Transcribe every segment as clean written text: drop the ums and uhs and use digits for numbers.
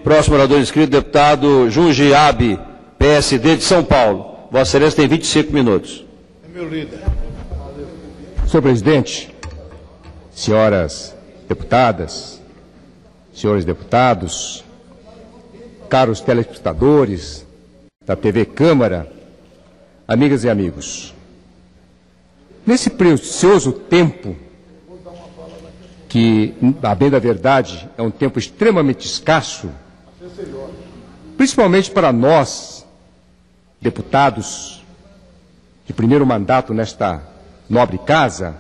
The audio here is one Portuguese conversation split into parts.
Próximo orador inscrito, deputado Jundiabe, PSD de São Paulo. Vossa Excelência tem 25 minutos. É meu líder. Senhor presidente, senhoras deputadas, senhores deputados, caros telespectadores da TV Câmara, amigas e amigos, nesse precioso tempo, que, a bem da verdade, é um tempo extremamente escasso, principalmente para nós, deputados de primeiro mandato nesta nobre casa,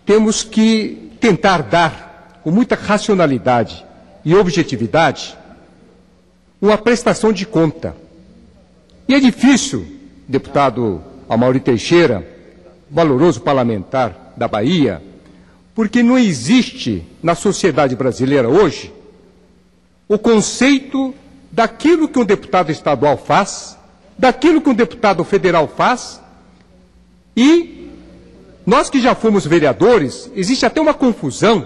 temos que tentar dar, com muita racionalidade e objetividade, uma prestação de conta. E é difícil, deputado Amaury Teixeira, valoroso parlamentar da Bahia, porque não existe na sociedade brasileira hoje o conceito daquilo que um deputado estadual faz, daquilo que um deputado federal faz, e nós que já fomos vereadores, existe até uma confusão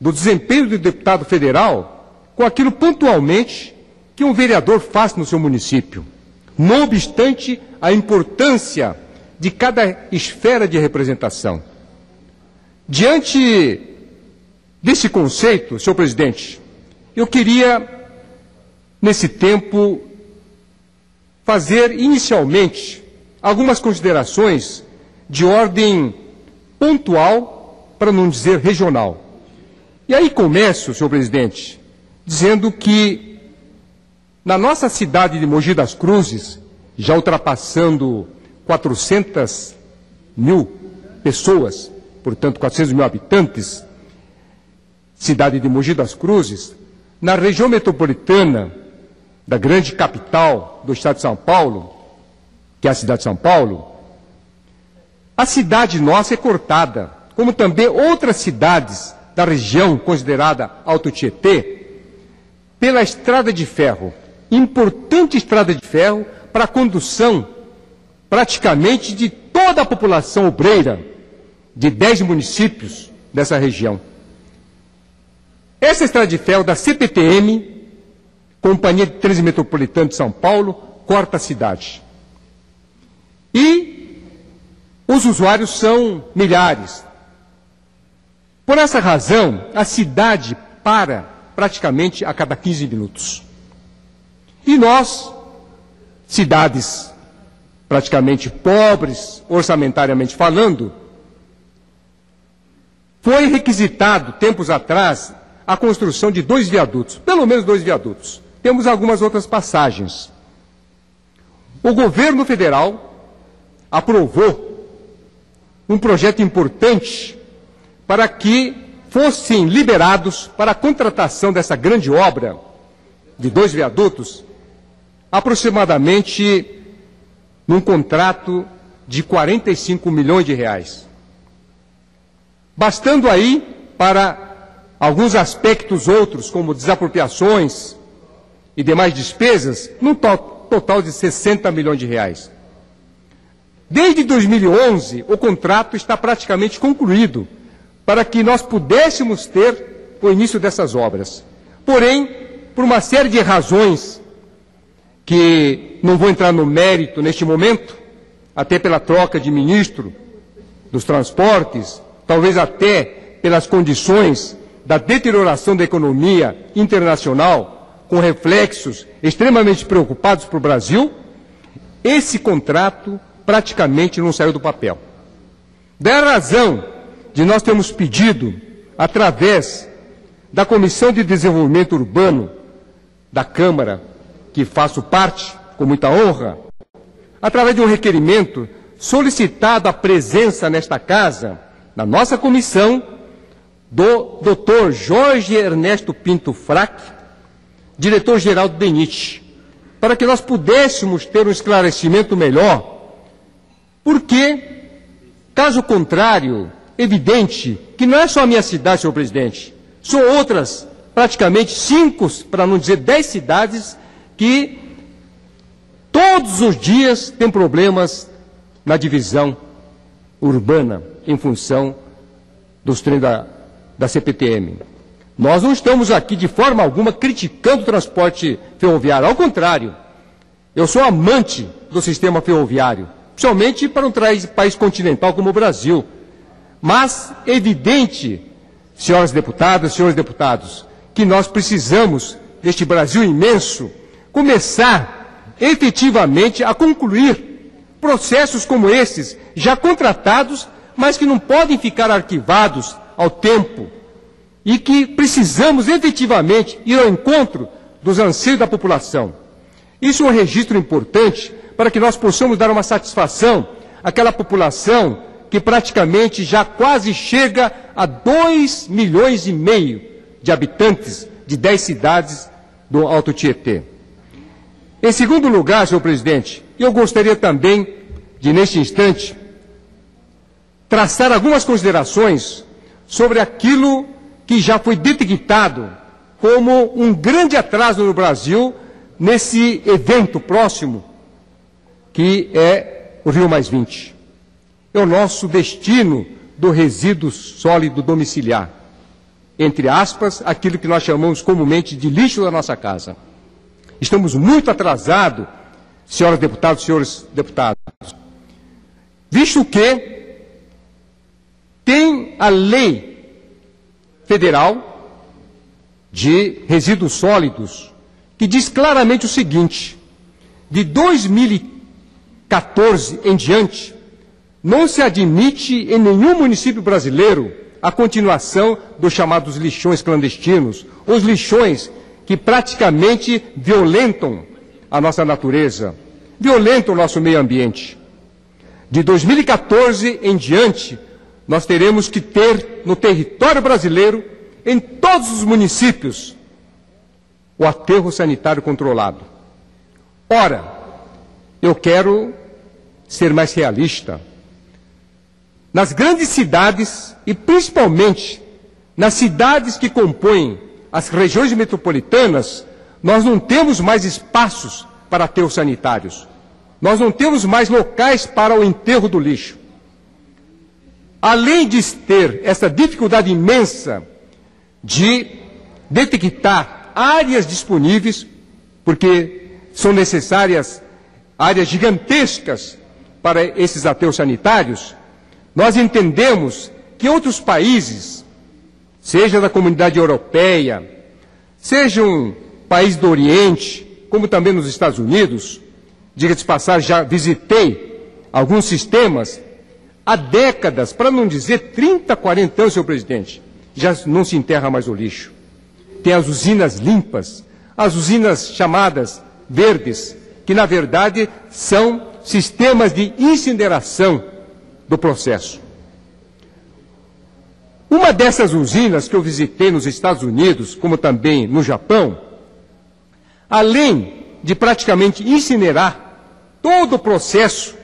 do desempenho do deputado federal com aquilo pontualmente que um vereador faz no seu município. Não obstante a importância de cada esfera de representação. Diante desse conceito, senhor presidente, eu queria, nesse tempo, fazer inicialmente algumas considerações de ordem pontual, para não dizer regional. E aí começo, senhor presidente, dizendo que na nossa cidade de Mogi das Cruzes, já ultrapassando 400 mil pessoas, portanto 400 mil habitantes, cidade de Mogi das Cruzes, na região metropolitana da grande capital do estado de São Paulo, que é a cidade de São Paulo, a cidade nossa é cortada, como também outras cidades da região considerada Alto Tietê, pela estrada de ferro, importante estrada de ferro para a condução praticamente de toda a população obreira de 10 municípios dessa região. Essa estrada de ferro da CPTM, Companhia de Trânsito Metropolitano de São Paulo, corta a cidade. E os usuários são milhares. Por essa razão, a cidade para praticamente a cada 15 minutos. E nós, cidades praticamente pobres, orçamentariamente falando, foi requisitado, tempos atrás, a construção de 2 viadutos, pelo menos 2 viadutos. Temos algumas outras passagens. O governo federal aprovou um projeto importante para que fossem liberados para a contratação dessa grande obra de 2 viadutos, aproximadamente num contrato de 45 milhões de reais. Bastando aí para alguns aspectos outros, como desapropriações e demais despesas, num total de 60 milhões de reais. Desde 2011, o contrato está praticamente concluído para que nós pudéssemos ter o início dessas obras. Porém, por uma série de razões que não vou entrar no mérito neste momento, até pela troca de ministro dos transportes, talvez até pelas condições da deterioração da economia internacional, com reflexos extremamente preocupados para o Brasil, esse contrato praticamente não saiu do papel. Daí a razão de nós termos pedido, através da Comissão de Desenvolvimento Urbano da Câmara, que faço parte, com muita honra, através de um requerimento, solicitado a presença nesta casa, na nossa comissão, do Dr. Jorge Ernesto Pinto Frac, diretor-geral do DENIT, para que nós pudéssemos ter um esclarecimento melhor, porque, caso contrário, evidente que não é só a minha cidade, senhor presidente, são outras, praticamente 5, para não dizer 10 cidades, que todos os dias têm problemas na divisão urbana, em função dos trens da CPTM. Nós não estamos aqui de forma alguma criticando o transporte ferroviário, ao contrário. Eu sou amante do sistema ferroviário, principalmente para um país continental como o Brasil. Mas é evidente, senhoras deputadas, senhores deputados, que nós precisamos, deste Brasil imenso, começar efetivamente a concluir processos como esses, já contratados, mas que não podem ficar arquivados ao tempo, e que precisamos efetivamente ir ao encontro dos anseios da população. Isso é um registro importante para que nós possamos dar uma satisfação àquela população que praticamente já quase chega a 2,5 milhões de habitantes de 10 cidades do Alto Tietê. Em segundo lugar, senhor presidente, eu gostaria também de, neste instante, traçar algumas considerações sobre aquilo que já foi detectado como um grande atraso no Brasil nesse evento próximo, que é o Rio+20. É o nosso destino do resíduo sólido domiciliar, entre aspas, aquilo que nós chamamos comumente de lixo da nossa casa. Estamos muito atrasados, senhoras deputadas e senhores deputados, visto que tem a lei federal de resíduos sólidos que diz claramente o seguinte: de 2014 em diante, não se admite em nenhum município brasileiro a continuação dos chamados lixões clandestinos, os lixões que praticamente violentam a nossa natureza, violentam o nosso meio ambiente. De 2014 em diante, nós teremos que ter no território brasileiro, em todos os municípios, o aterro sanitário controlado. Ora, eu quero ser mais realista. Nas grandes cidades, e principalmente nas cidades que compõem as regiões metropolitanas, nós não temos mais espaços para aterros sanitários. Nós não temos mais locais para o enterro do lixo. Além de ter essa dificuldade imensa de detectar áreas disponíveis, porque são necessárias áreas gigantescas para esses aterros sanitários, nós entendemos que outros países, seja da comunidade europeia, seja um país do Oriente, como também nos Estados Unidos, diga-se de passagem, já visitei alguns sistemas há décadas, para não dizer 30, 40 anos, senhor presidente, já não se enterra mais o lixo. Tem as usinas limpas, as usinas chamadas verdes, que na verdade são sistemas de incineração do processo. Uma dessas usinas que eu visitei nos Estados Unidos, como também no Japão, além de praticamente incinerar todo o processo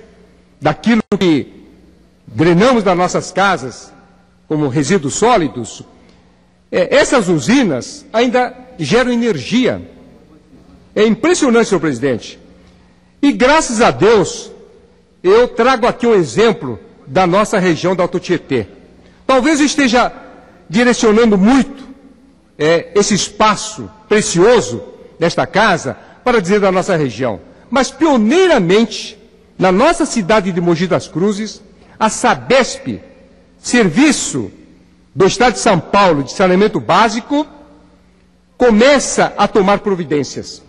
daquilo que drenamos das nossas casas como resíduos sólidos, essas usinas ainda geram energia. É impressionante, senhor presidente. E graças a Deus, eu trago aqui um exemplo da nossa região do Alto Tietê. Talvez eu esteja direcionando muito esse espaço precioso desta casa para dizer da nossa região. Mas pioneiramente, na nossa cidade de Mogi das Cruzes, a Sabesp, Serviço do Estado de São Paulo de Saneamento Básico, começa a tomar providências.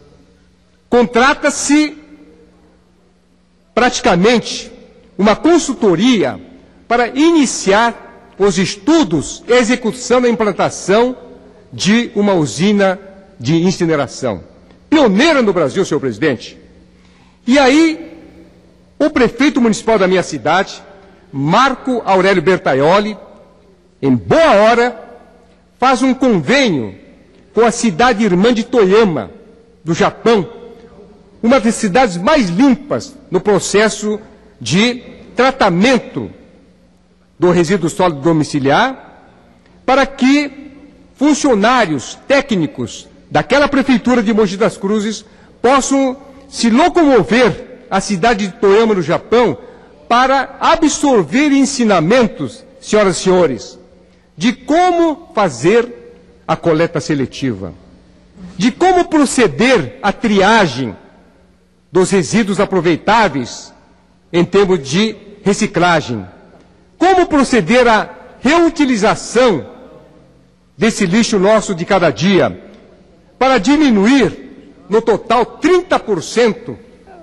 Contrata-se praticamente uma consultoria para iniciar os estudos e execução da implantação de uma usina de incineração. Pioneira no Brasil, senhor presidente. E aí, o prefeito municipal da minha cidade, Marco Aurélio Bertaioli, em boa hora, faz um convênio com a cidade irmã de Toyama, do Japão, uma das cidades mais limpas no processo de tratamento do resíduo sólido domiciliar, para que funcionários técnicos daquela prefeitura de Mogi das Cruzes possam se locomover à cidade de Toyama, no Japão, para absorver ensinamentos, senhoras e senhores, de como fazer a coleta seletiva, de como proceder à triagem dos resíduos aproveitáveis em termos de reciclagem, como proceder à reutilização desse lixo nosso de cada dia, para diminuir no total 30%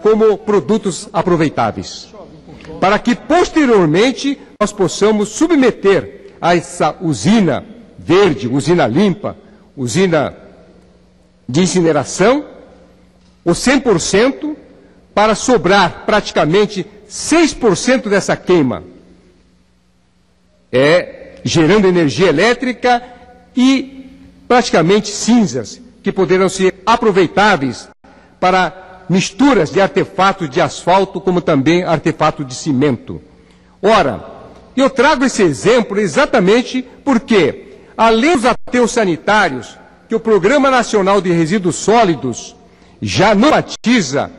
como produtos aproveitáveis, para que posteriormente nós possamos submeter a essa usina verde, usina limpa, usina de incineração, o 100%, para sobrar praticamente 6% dessa queima, gerando energia elétrica e praticamente cinzas, que poderão ser aproveitáveis para misturas de artefatos de asfalto, como também artefato de cimento. Ora, eu trago esse exemplo exatamente porque, além dos aterros sanitários, que o Programa Nacional de Resíduos Sólidos já normatiza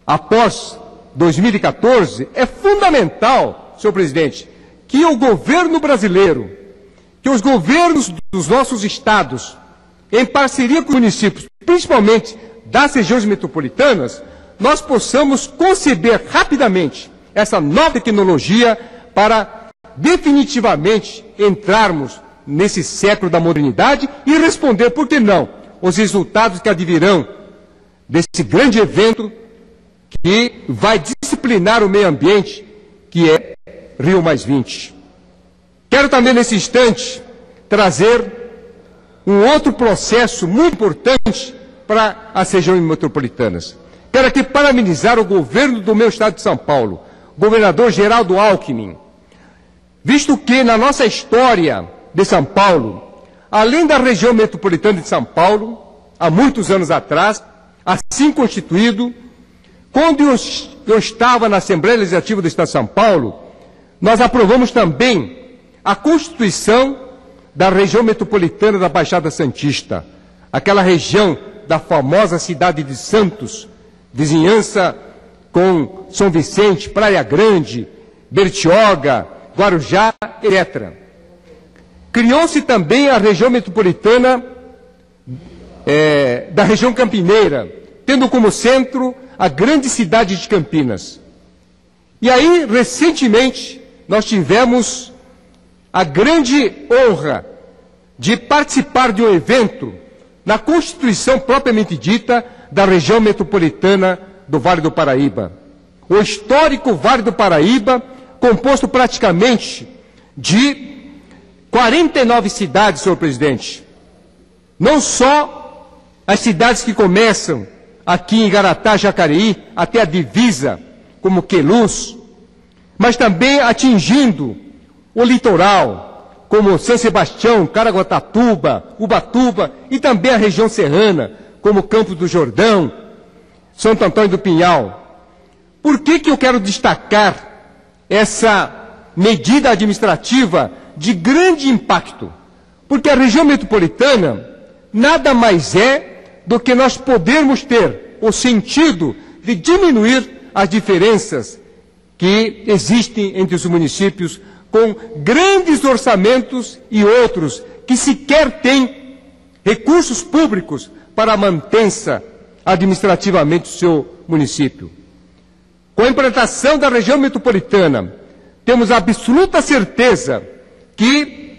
após 2014, é fundamental, senhor presidente, que o governo brasileiro, que os governos dos nossos estados, em parceria com os municípios, principalmente das regiões metropolitanas, nós possamos conceber rapidamente essa nova tecnologia para definitivamente entrarmos nesse século da modernidade e responder, por que não, os resultados que advirão desse grande evento que vai disciplinar o meio ambiente, que é Rio+20. Quero também, nesse instante, trazer um outro processo muito importante para as regiões metropolitanas. Quero aqui parabenizar o governo do meu estado de São Paulo, governador Geraldo Alckmin, visto que na nossa história de São Paulo, além da região metropolitana de São Paulo, há muitos anos atrás, assim constituído, quando eu estava na Assembleia Legislativa do Estado de São Paulo, nós aprovamos também a Constituição da região metropolitana da Baixada Santista, aquela região da famosa cidade de Santos, vizinhança com São Vicente, Praia Grande, Bertioga, Guarujá, etc. Criou-se também a região metropolitana da região campineira, tendo como centro a grande cidade de Campinas. E aí, recentemente, nós tivemos a grande honra de participar de um evento na Constituição propriamente dita da região metropolitana do Vale do Paraíba. O histórico Vale do Paraíba, composto praticamente de 49 cidades, senhor presidente. Não só as cidades que começam aqui em Igaratá, Jacareí, até a divisa, como Queluz, mas também atingindo o litoral, como São Sebastião, Caraguatatuba, Ubatuba e também a região serrana, como Campos do Jordão, Santo Antônio do Pinhal. Por que eu quero destacar essa medida administrativa de grande impacto? Porque a região metropolitana nada mais é do que nós podermos ter o sentido de diminuir as diferenças que existem entre os municípios com grandes orçamentos e outros que sequer têm recursos públicos para manter-se administrativamente o seu município. Com a implantação da região metropolitana, temos a absoluta certeza que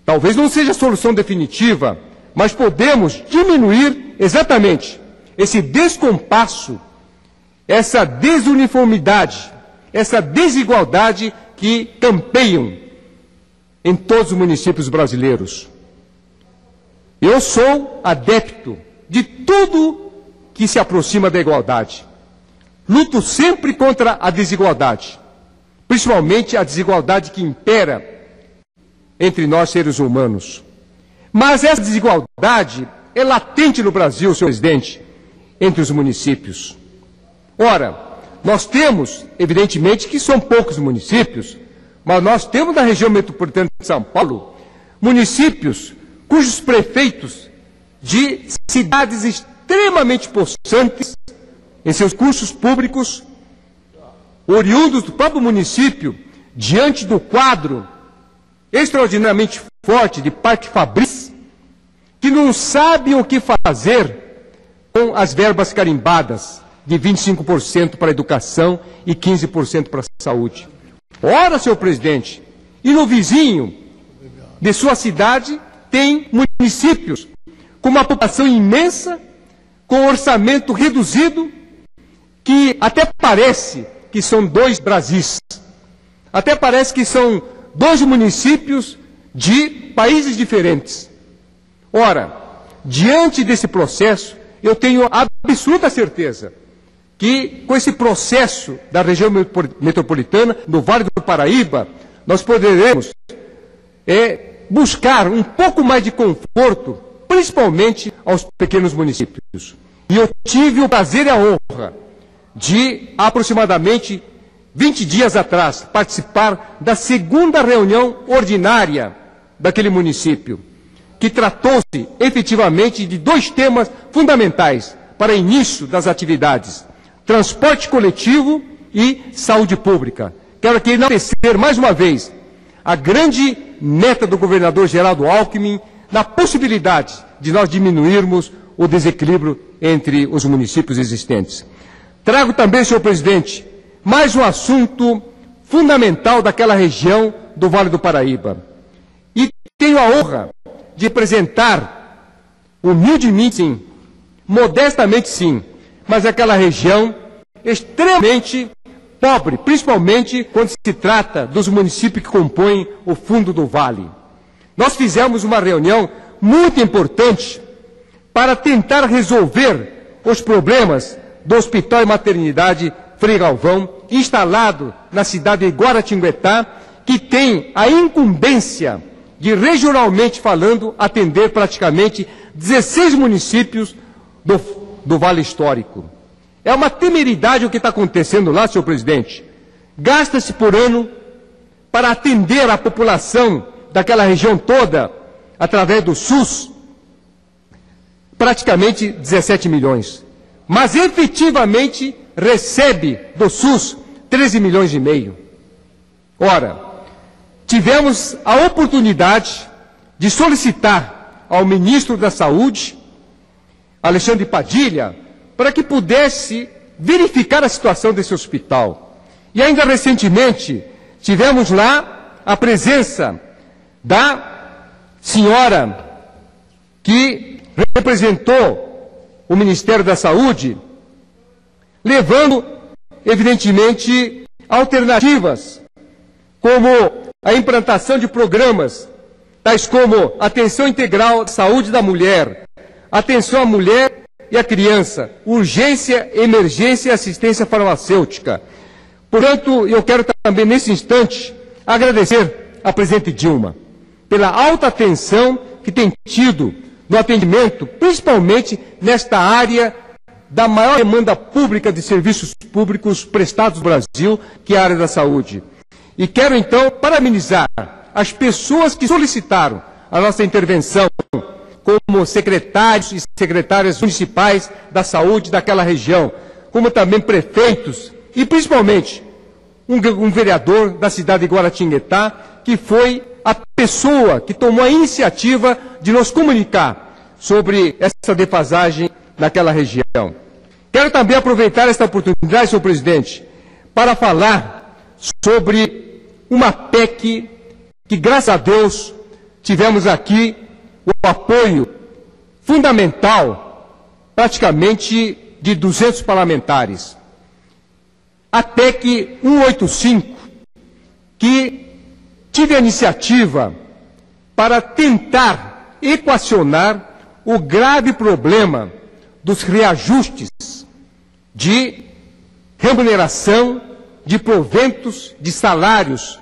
talvez não seja a solução definitiva, mas podemos diminuir exatamente esse descompasso, essa desuniformidade, essa desigualdade que campeiam em todos os municípios brasileiros. Eu sou adepto de tudo que se aproxima da igualdade. Luto sempre contra a desigualdade, principalmente a desigualdade que impera entre nós seres humanos. Mas essa desigualdade é latente no Brasil, senhor presidente, entre os municípios. Ora, nós temos, evidentemente, que são poucos municípios, mas nós temos na região metropolitana de São Paulo municípios cujos prefeitos de cidades extremamente possantes em seus cursos públicos, oriundos do próprio município, diante do quadro extraordinariamente forte de Parque Fabris, que não sabem o que fazer com as verbas carimbadas de 25% para a educação e 15% para a saúde. Ora, senhor presidente, e no vizinho de sua cidade tem municípios com uma população imensa, com orçamento reduzido, que até parece que são dois Brasis. Até parece que são dois municípios de países diferentes. Ora, diante desse processo, eu tenho absoluta certeza que com esse processo da região metropolitana, no Vale do Paraíba, nós poderemos buscar um pouco mais de conforto, principalmente aos pequenos municípios. E eu tive o prazer e a honra de, aproximadamente 20 dias atrás, participar da segunda reunião ordinária daquele município, que tratou-se efetivamente de dois temas fundamentais para início das atividades: transporte coletivo e saúde pública. Quero aqui enaltecer mais uma vez a grande meta do governador Geraldo Alckmin na possibilidade de nós diminuirmos o desequilíbrio entre os municípios existentes. Trago também, senhor presidente, mais um assunto fundamental daquela região do Vale do Paraíba. E tenho a honra de representar, humildemente sim, modestamente sim, mas aquela região extremamente pobre, principalmente quando se trata dos municípios que compõem o fundo do Vale. Nós fizemos uma reunião muito importante para tentar resolver os problemas do Hospital e Maternidade Frei Galvão, instalado na cidade de Guaratinguetá, que tem a incumbência de, regionalmente falando, atender praticamente 16 municípios do Vale Histórico. É uma temeridade o que está acontecendo lá, senhor presidente. Gasta-se por ano para atender a população daquela região toda, através do SUS, praticamente 17 milhões. Mas efetivamente recebe do SUS 13 milhões e meio. Ora, tivemos a oportunidade de solicitar ao ministro da Saúde, Alexandre Padilha, para que pudesse verificar a situação desse hospital. E ainda recentemente tivemos lá a presença da senhora que representou o Ministério da Saúde, levando, evidentemente, alternativas, como a implantação de programas, tais como atenção integral à saúde da mulher, atenção à mulher e à criança, urgência, emergência e assistência farmacêutica. Portanto, eu quero também, nesse instante, agradecer à presidente Dilma pela alta atenção que tem tido no atendimento, principalmente nesta área da maior demanda pública de serviços públicos prestados no Brasil, que é a área da saúde. E quero, então, parabenizar as pessoas que solicitaram a nossa intervenção, como secretários e secretárias municipais da saúde daquela região, como também prefeitos e, principalmente, um vereador da cidade de Guaratinguetá, que foi a pessoa que tomou a iniciativa de nos comunicar sobre essa defasagem naquela região. Quero também aproveitar esta oportunidade, senhor presidente, para falar sobre uma PEC que, graças a Deus, tivemos aqui o apoio fundamental, praticamente, de 200 parlamentares. A PEC 185, que tive a iniciativa para tentar equacionar o grave problema dos reajustes de remuneração, de proventos, de salários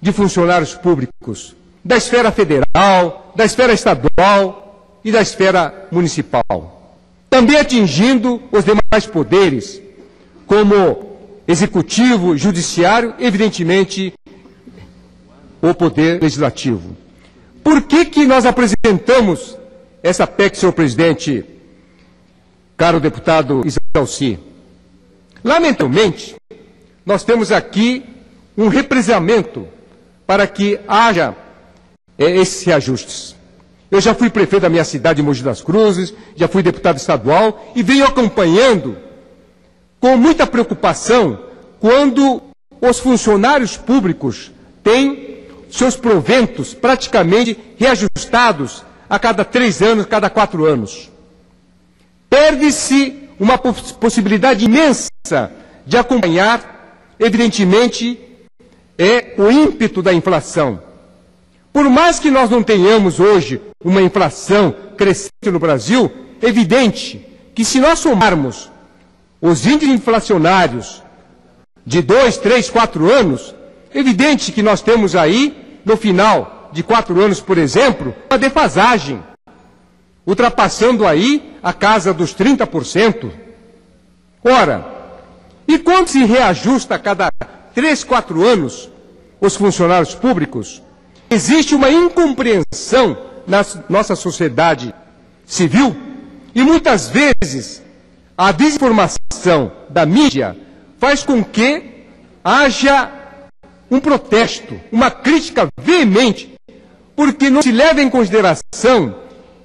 de funcionários públicos, da esfera federal, da esfera estadual e da esfera municipal. Também atingindo os demais poderes, como executivo, judiciário, evidentemente, o poder legislativo. Por que nós apresentamos essa PEC, senhor presidente, caro deputado Isalci? Lamentavelmente, nós temos aqui um represamento para que haja esses reajustes. Eu já fui prefeito da minha cidade, Mogi das Cruzes, já fui deputado estadual e venho acompanhando com muita preocupação quando os funcionários públicos têm seus proventos praticamente reajustados a cada 3 anos, cada 4 anos. Perde-se uma possibilidade imensa de acompanhar, evidentemente, o ímpeto da inflação. Por mais que nós não tenhamos hoje uma inflação crescente no Brasil, é evidente que se nós somarmos os índices inflacionários de 2, 3, 4 anos, é evidente que nós temos aí, no final de 4 anos, por exemplo, uma defasagem, ultrapassando aí a casa dos 30%. Ora, e quando se reajusta a cada 3, 4 anos os funcionários públicos, existe uma incompreensão na nossa sociedade civil e muitas vezes a desinformação da mídia faz com que haja um protesto, uma crítica veemente, porque não se leva em consideração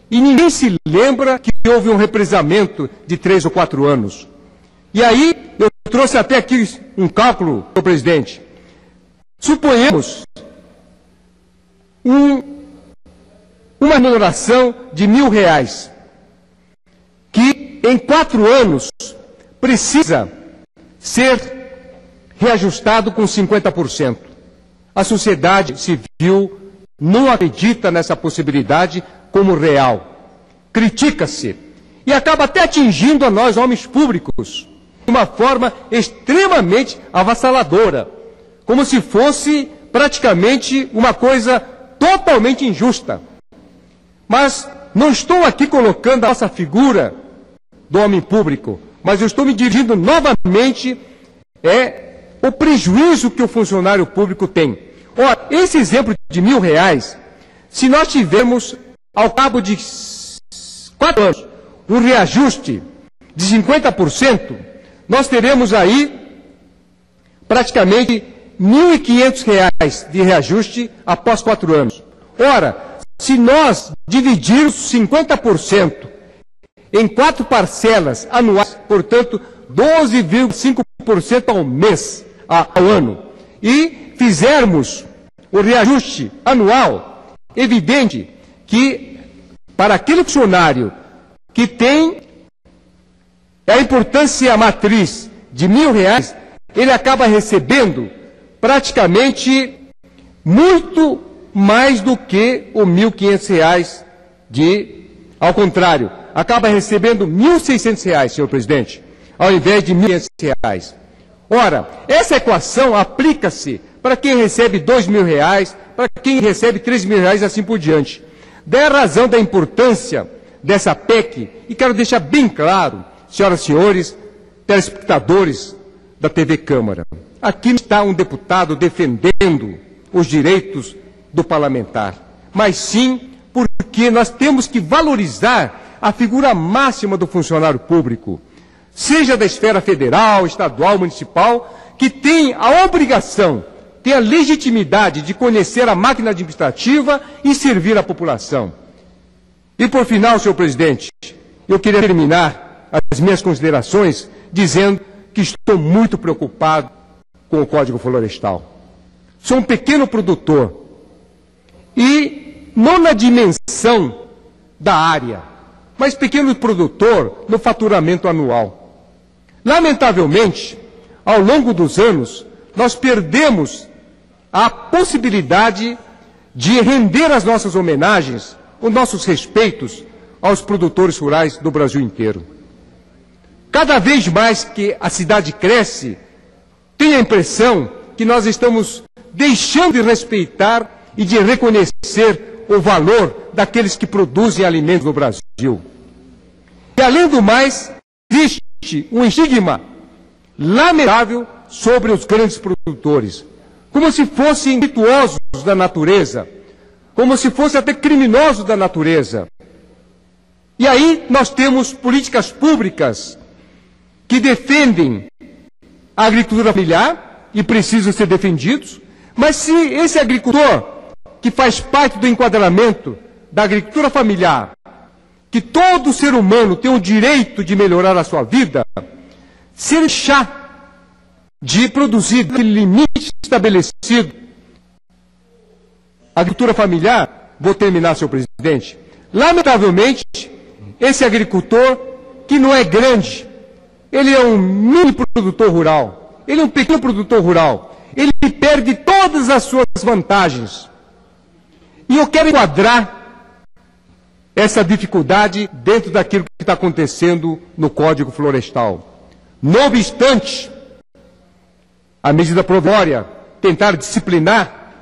e ninguém se lembra que houve um represamento de 3 ou 4 anos. E aí, eu trouxe até aqui um cálculo, senhor presidente. Suponhamos uma minoração de R$1.000, que em 4 anos precisa ser reajustado com 50%. A sociedade civil não acredita nessa possibilidade como real. Critica-se e acaba até atingindo a nós, homens públicos, de uma forma extremamente avassaladora, como se fosse praticamente uma coisa totalmente injusta. Mas não estou aqui colocando a nossa figura do homem público, mas eu estou me dirigindo novamente o prejuízo que o funcionário público tem. Ora, esse exemplo de R$1.000, se nós tivermos, ao cabo de 4 anos, um reajuste de 50%, nós teremos aí praticamente R$1.500 de reajuste após 4 anos. Ora, se nós dividirmos 50% em 4 parcelas anuais, portanto, 12,5% ao mês, ao ano, e fizermos o reajuste anual, evidente que para aquele funcionário que tem a importância matriz de R$1.000, ele acaba recebendo praticamente muito mais do que o R$1.500 ao contrário, acaba recebendo R$1.600, senhor presidente, ao invés de R$1.500. Ora, essa equação aplica-se para quem recebe R$2.000, para quem recebe R$3.000 e assim por diante. Daí a razão da importância dessa PEC, e quero deixar bem claro, senhoras e senhores, telespectadores da TV Câmara, aqui não está um deputado defendendo os direitos do parlamentar, mas sim porque nós temos que valorizar a figura máxima do funcionário público, seja da esfera federal, estadual, municipal, que tem a obrigação, tem a legitimidade de conhecer a máquina administrativa e servir a população. E por final, senhor presidente, eu queria terminar as minhas considerações dizendo que estou muito preocupado com o Código Florestal. Sou um pequeno produtor e não na dimensão da área, mas pequeno produtor no faturamento anual. Lamentavelmente, ao longo dos anos, nós perdemos a possibilidade de render as nossas homenagens, os nossos respeitos aos produtores rurais do Brasil inteiro. Cada vez mais que a cidade cresce, tenho a impressão que nós estamos deixando de respeitar e de reconhecer o valor daqueles que produzem alimentos no Brasil. E, além do mais, existe um estigma lamentável sobre os grandes produtores, como se fossem virtuosos da natureza, como se fossem até criminosos da natureza. E aí nós temos políticas públicas que defendem a agricultura familiar e precisam ser defendidos, mas se esse agricultor, que faz parte do enquadramento da agricultura familiar, que todo ser humano tem o direito de melhorar a sua vida, se ele deixar de produzir aquele limite estabelecido, a agricultura familiar, vou terminar, senhor presidente, lamentavelmente, esse agricultor, que não é grande, ele é um mini produtor rural, ele é um pequeno produtor rural, ele perde todas as suas vantagens. E eu quero enquadrar essa dificuldade dentro daquilo que está acontecendo no Código Florestal. Não obstante, a medida provisória tentar disciplinar,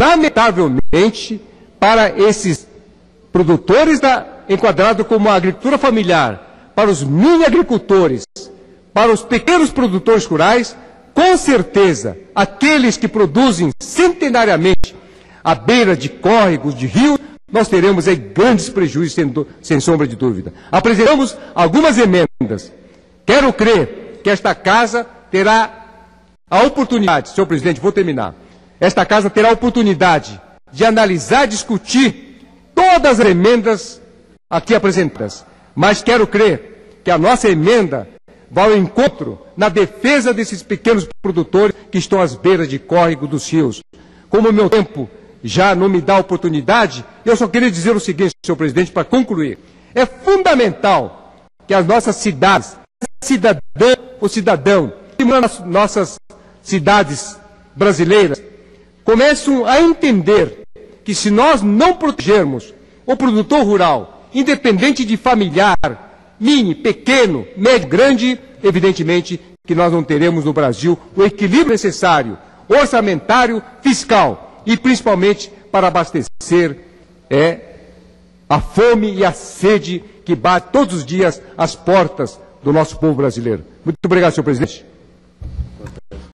lamentavelmente, para esses produtores enquadrados como a agricultura familiar, para os mini agricultores, para os pequenos produtores rurais, com certeza, aqueles que produzem centenariamente à beira de córregos, de rios, nós teremos aí grandes prejuízos, sem sombra de dúvida. Apresentamos algumas emendas. Quero crer que esta casa terá a oportunidade, senhor presidente, vou terminar. Esta casa terá a oportunidade de analisar, discutir todas as emendas aqui apresentadas. Mas quero crer que a nossa emenda vai ao encontro na defesa desses pequenos produtores que estão às beiras de córrego dos rios. Como o meu tempo já não me dá oportunidade, eu só queria dizer o seguinte, senhor presidente, para concluir. É fundamental que as nossas cidades, cidadão, que moram nas nossas cidades brasileiras, comecem a entender que se nós não protegermos o produtor rural, independente de familiar, mini, pequeno, médio, grande, evidentemente que nós não teremos no Brasil o equilíbrio necessário, orçamentário, fiscal, e principalmente para abastecer a fome e a sede que bate todos os dias às portas do nosso povo brasileiro. Muito obrigado, senhor presidente.